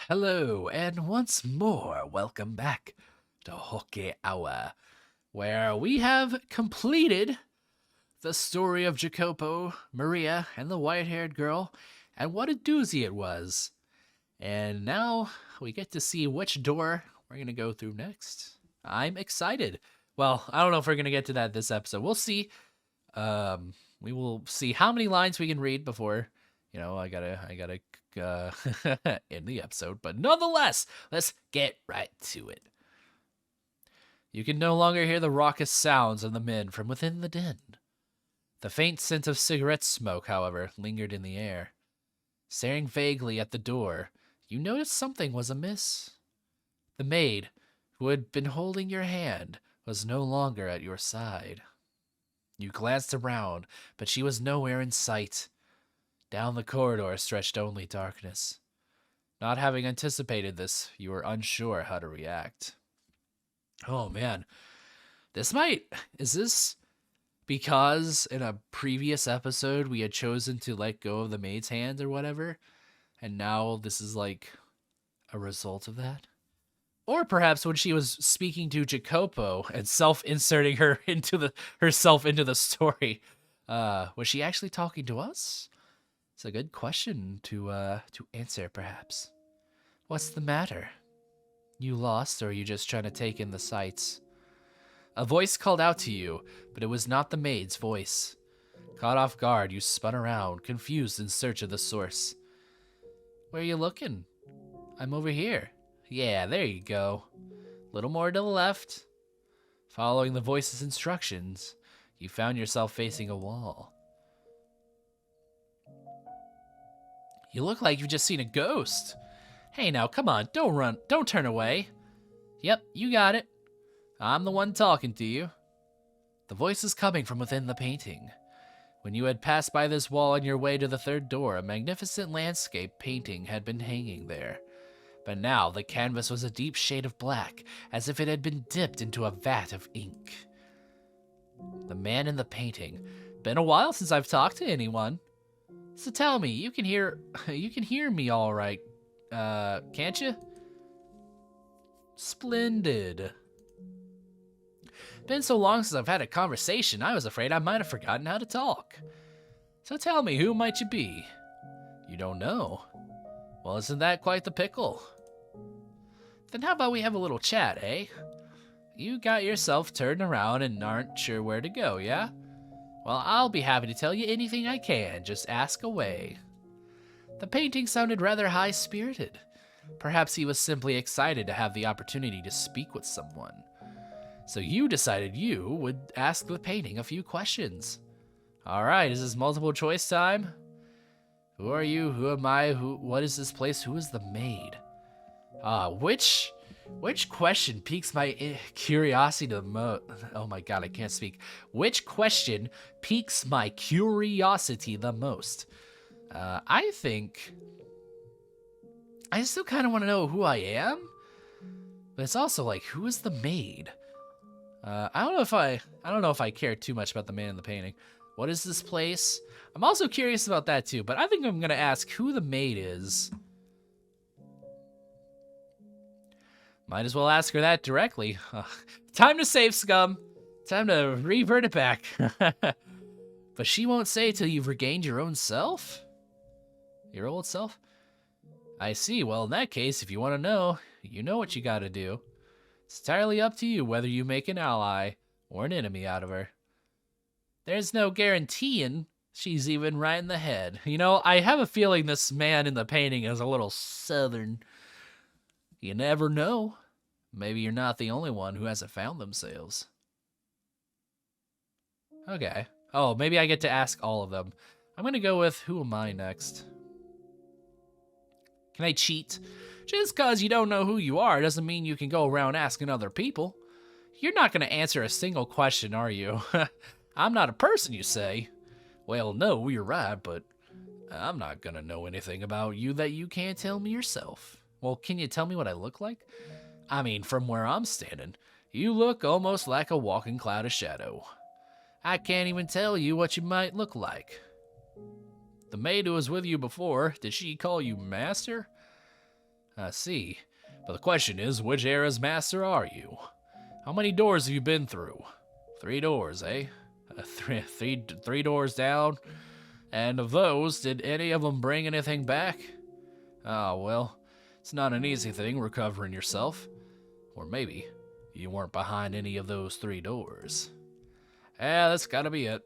Hello, and once more, welcome back to Hooky Hour, where we have completed the story of Jacopo, Maria, and the white-haired girl, and what a doozy it was. And now we get to see which door we're going to go through next. I'm excited. Well, I don't know if we're going to get to that this episode. We'll see. We will see how many lines we can read before, I gotta end the episode. But nonetheless, let's get right to it. You can no longer hear the raucous sounds of the men from within the den. The faint scent of cigarette smoke, however, lingered in the air. Staring vaguely at the door, you noticed something was amiss. The maid, who had been holding your hand, was no longer at your side. You glanced around, but she was nowhere in sight. Down the corridor stretched only darkness. Not having anticipated this, you were unsure how to react. Oh man, is this because in a previous episode we had chosen to let go of the maid's hand or whatever, and now this is like a result of that? Or perhaps when she was speaking to Jacopo and self-inserting herself into the story, was she actually talking to us? It's a good question to answer, perhaps. What's the matter? You lost, or are you just trying to take in the sights? A voice called out to you, but it was not the maid's voice. Caught off guard, you spun around, confused in search of the source. Where are you looking? I'm over here. Yeah, there you go. Little more to the left. Following the voice's instructions, you found yourself facing a wall. You look like you've just seen a ghost. Hey now, come on, don't run, don't turn away. Yep, you got it. I'm the one talking to you. The voice is coming from within the painting. When you had passed by this wall on your way to the third door, a magnificent landscape painting had been hanging there. But now the canvas was a deep shade of black, as if it had been dipped into a vat of ink. The man in the painting. Been a while since I've talked to anyone. So tell me, you can hear me all right, can't you? Splendid. Been so long since I've had a conversation, I was afraid I might have forgotten how to talk. So tell me, who might you be? You don't know? Well, isn't that quite the pickle? Then how about we have a little chat, eh? You got yourself turned around and aren't sure where to go, yeah? Well, I'll be happy to tell you anything I can, just ask away. The painting sounded rather high-spirited. Perhaps he was simply excited to have the opportunity to speak with someone. So you decided you would ask the painting a few questions. All right, is this multiple choice time? Who are you? Who am I? What is this place? Who is the maid? Which question piques my curiosity the most? Oh my god, I can't speak. Which question piques my curiosity the most? I think I still kind of want to know who I am, but it's also like, who is the maid? I don't know if I care too much about the man in the painting. What is this place? I'm also curious about that too, but I think I'm gonna ask who the maid is. Might as well ask her that directly. Time to save, scum. Time to revert it back. But she won't say till you've regained your own self? Your old self? I see. Well, in that case, if you want to know, you know what you gotta do. It's entirely up to you whether you make an ally or an enemy out of her. There's no guaranteeing she's even right in the head. You know, I have a feeling this man in the painting is a little southern. You never know. Maybe you're not the only one who hasn't found themselves. Okay. Oh, maybe I get to ask all of them. I'm gonna go with who am I next? Can I cheat? Just cause you don't know who you are doesn't mean you can go around asking other people. You're not gonna answer a single question, are you? I'm not a person, you say? Well, no, you're right, but I'm not gonna know anything about you that you can't tell me yourself. Well, can you tell me what I look like? I mean, from where I'm standing, you look almost like a walking cloud of shadow. I can't even tell you what you might look like. The maid who was with you before, did she call you master? I see. But the question is, which era's master are you? How many doors have you been through? 3 doors, eh? Three doors down? And of those, did any of them bring anything back? Ah, well, it's not an easy thing recovering yourself. Or maybe you weren't behind any of those 3 doors. That's gotta be it.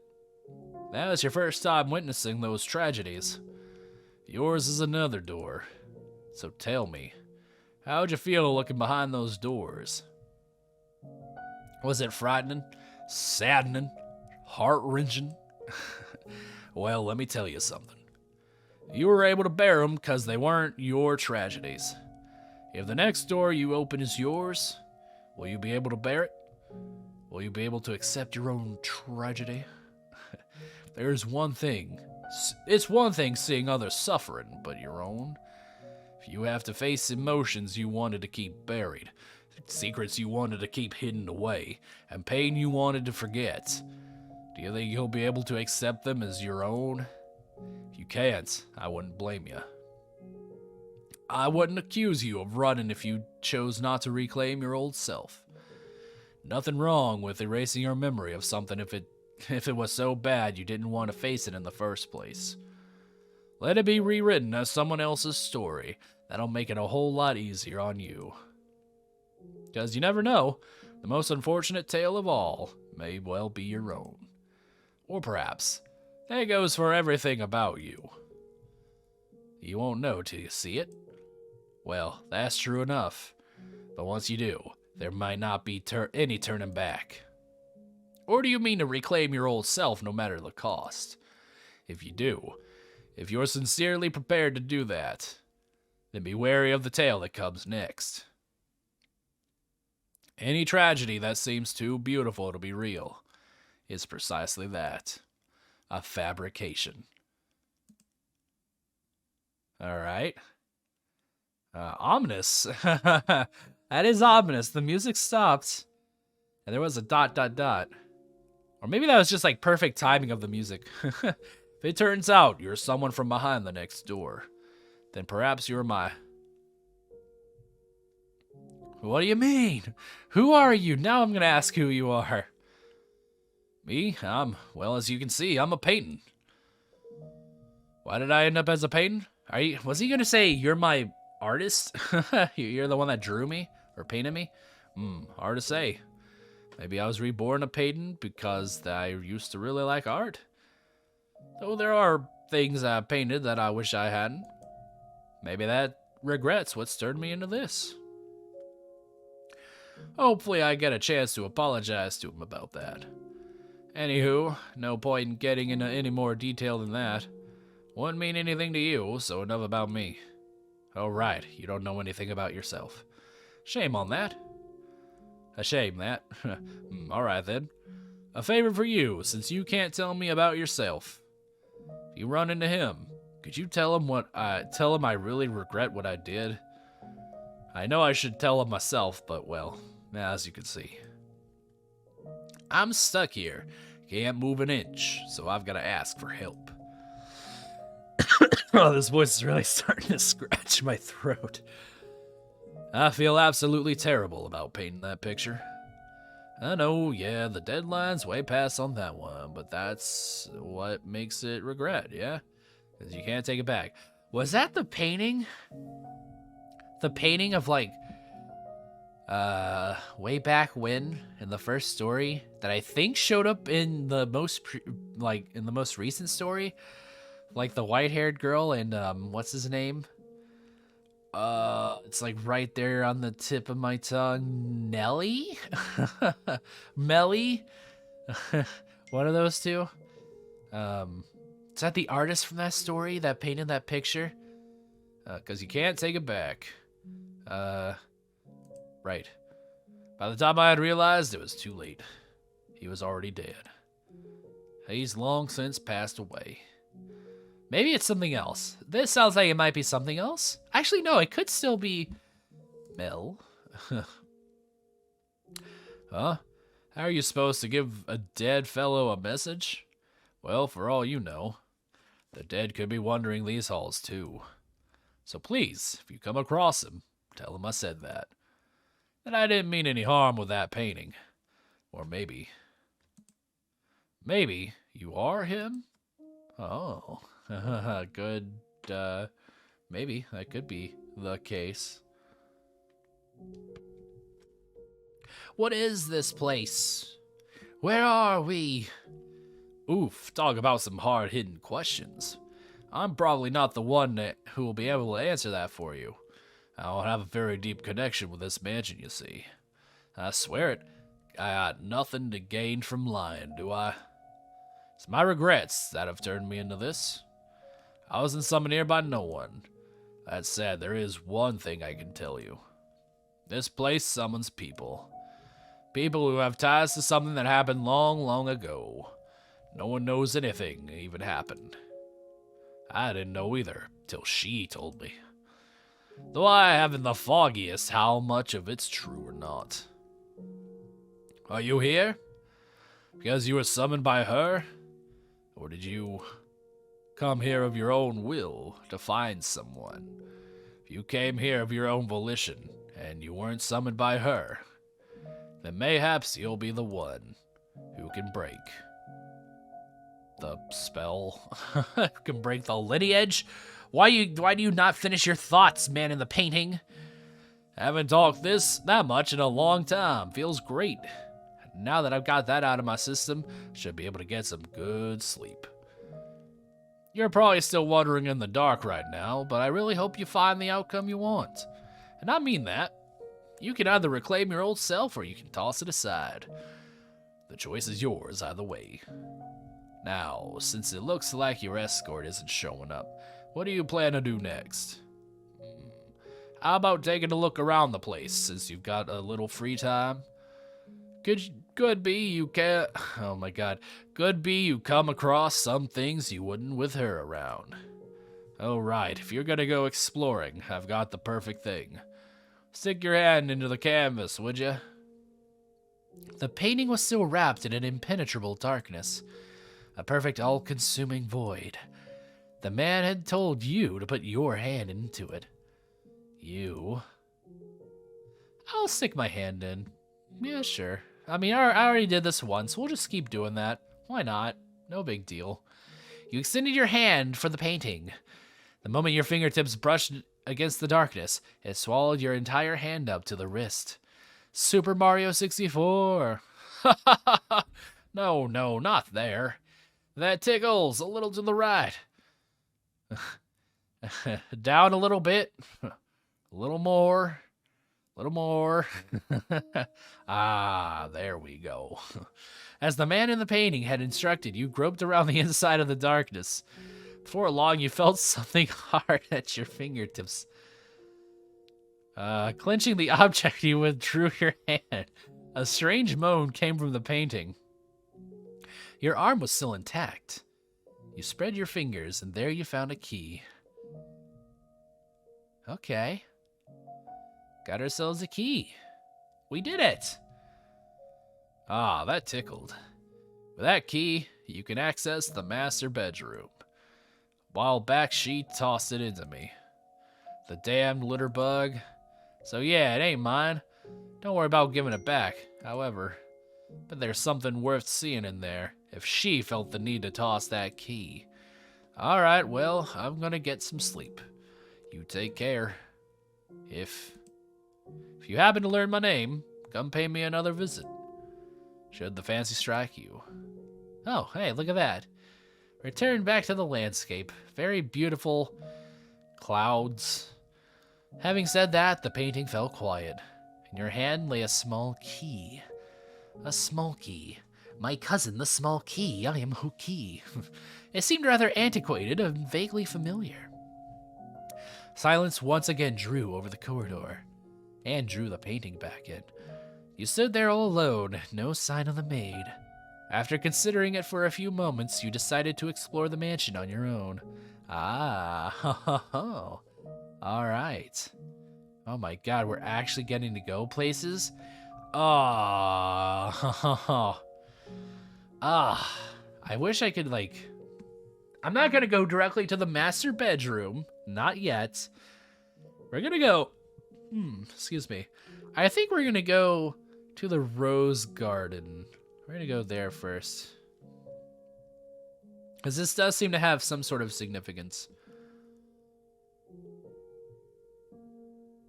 Now it's your first time witnessing those tragedies. Yours is another door. So tell me, how'd you feel looking behind those doors? Was it frightening, saddening, heart-wrenching? Well, let me tell you something. You were able to bear them because they weren't your tragedies. If the next door you open is yours, will you be able to bear it? Will you be able to accept your own tragedy? There's one thing. It's one thing seeing others suffering, but your own? If you have to face emotions you wanted to keep buried, secrets you wanted to keep hidden away, and pain you wanted to forget, do you think you'll be able to accept them as your own? If you can't, I wouldn't blame you. I wouldn't accuse you of running if you chose not to reclaim your old self. Nothing wrong with erasing your memory of something if it was so bad you didn't want to face it in the first place. Let it be rewritten as someone else's story. That'll make it a whole lot easier on you. Because you never know, the most unfortunate tale of all may well be your own. Or perhaps, that goes for everything about you. You won't know till you see it. Well, that's true enough. But once you do, there might not be any turning back. Or do you mean to reclaim your old self no matter the cost? If you do, if you're sincerely prepared to do that, then be wary of the tale that comes next. Any tragedy that seems too beautiful to be real is precisely that, a fabrication. Alright. Ominous. That is ominous. The music stopped, and there was a ... Or maybe that was just like perfect timing of the music. If it turns out you're someone from behind the next door, then perhaps you're my... What do you mean? Who are you? Now I'm going to ask who you are. Me? Well, as you can see, I'm a painting. Why did I end up as a painting? Was he going to say you're my artist? You're the one that drew me or painted me? Hard to say. Maybe I was reborn a painting because I used to really like art. Though there are things I painted that I wish I hadn't. Maybe that regret's what stirred me into this. Hopefully I get a chance to apologize to him about that. Anywho, no point in getting into any more detail than that. Wouldn't mean anything to you, so enough about me. Oh right, you don't know anything about yourself. Shame on that. A shame, that. Alright then. A favor for you, since you can't tell me about yourself. If you run into him, could you tell him I really regret what I did? I know I should tell him myself, but well, as you can see. I'm stuck here. Can't move an inch, so I've got to ask for help. Oh, this voice is really starting to scratch my throat. I feel absolutely terrible about painting that picture. I know, yeah, the deadline's way past on that one, but that's what makes it regret, yeah? Because you can't take it back. Was that the painting? The painting of, like, way back when, in the first story, that I think showed up in the most, in the most recent story? Like the white-haired girl and, what's his name? It's like right there on the tip of my tongue. Nelly? Melly? One of those two? Is that the artist from that story that painted that picture? Because you can't take it back. Right. By the time I had realized, it was too late. He was already dead. He's long since passed away. Maybe it's something else. This sounds like it might be something else. Actually, no, it could still be Mel. Huh? How are you supposed to give a dead fellow a message? Well, for all you know, the dead could be wandering these halls too. So please, if you come across him, tell him I said that. And I didn't mean any harm with that painting. Or maybe you are him? Oh, good, maybe that could be the case. What is this place? Where are we? Oof, talk about some hard-hitting questions. I'm probably not the one who will be able to answer that for you. I don't have a very deep connection with this mansion, you see. I swear it, I got nothing to gain from lying, do I? It's my regrets that have turned me into this. I wasn't summoned here by no one. That said, there is one thing I can tell you. This place summons people. People who have ties to something that happened long, long ago. No one knows anything even happened. I didn't know either, till she told me. Though I haven't the foggiest how much of it's true or not. Are you here? Because you were summoned by her? Or did you come here of your own will to find someone? If you came here of your own volition, and you weren't summoned by her, then mayhaps you'll be the one who can break the spell. Can break the lineage? Why do you not finish your thoughts, man in the painting? Haven't talked that much in a long time. Feels great. Now that I've got that out of my system, should be able to get some good sleep. You're probably still wandering in the dark right now, but I really hope you find the outcome you want. And I mean that. You can either reclaim your old self or you can toss it aside. The choice is yours either way. Now, since it looks like your escort isn't showing up, what do you plan to do next? How about taking a look around the place since you've got a little free time? Could be you can. Oh my god. Could be you come across some things you wouldn't with her around. Oh right, if you're gonna go exploring, I've got the perfect thing. Stick your hand into the canvas, would you? The painting was still wrapped in an impenetrable darkness. A perfect all-consuming void. The man had told you to put your hand into it. You. I'll stick my hand in. Yeah, sure. I mean, I already did this once. We'll just keep doing that. Why not? No big deal. You extended your hand for the painting. The moment your fingertips brushed against the darkness, it swallowed your entire hand up to the wrist. Super Mario 64. No, not there. That tickles a little to the right. Down a little bit. A little more. A little more. Ah, there we go. As the man in the painting had instructed, you groped around the inside of the darkness. Before long, you felt something hard at your fingertips. Clenching the object, you withdrew your hand. A strange moan came from the painting. Your arm was still intact. You spread your fingers, and there you found a key. Okay. Got ourselves a key. We did it! Ah, that tickled. With that key, you can access the master bedroom. A while back, she tossed it into me. The damned litter bug. So yeah, it ain't mine. Don't worry about giving it back, however. But there's something worth seeing in there, if she felt the need to toss that key. Alright, well, I'm gonna get some sleep. You take care. If you happen to learn my name, come pay me another visit. Should the fancy strike you. Oh, hey, look at that. Return back to the landscape. Very beautiful clouds. Having said that, the painting fell quiet. In your hand lay a small key. A small key. My cousin, the small key. I am Hooky. It seemed rather antiquated and vaguely familiar. Silence once again drew over the corridor, and drew the painting back in. You stood there all alone, no sign of the maid. After considering it for a few moments, you decided to explore the mansion on your own. Ah, ho. All right. Oh my god, we're actually getting to go places? Oh, I wish I could, I'm not gonna go directly to the master bedroom. Not yet. We're gonna go. Excuse me. I think we're gonna go to the Rose Garden. We're gonna go there first. Because this does seem to have some sort of significance.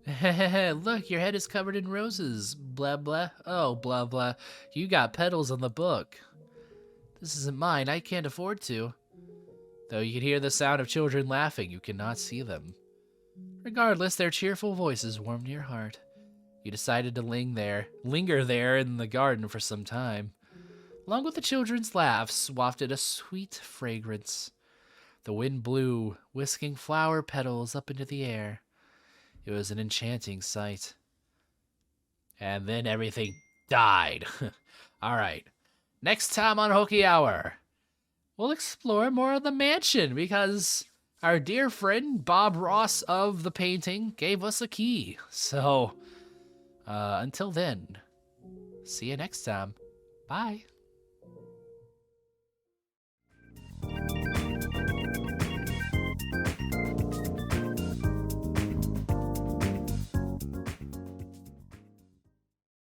Look, your head is covered in roses. Blah, blah. Oh, blah, blah. You got petals on the book. This isn't mine. I can't afford to. Though you can hear the sound of children laughing, you cannot see them. Regardless, their cheerful voices warmed your heart. You decided to linger there in the garden for some time. Along with the children's laughs wafted a sweet fragrance. The wind blew, whisking flower petals up into the air. It was an enchanting sight. And then everything died. All right. Next time on Hooky Hour, we'll explore more of the mansion because our dear friend Bob Ross of the painting gave us a key. So, until then, see you next time. Bye.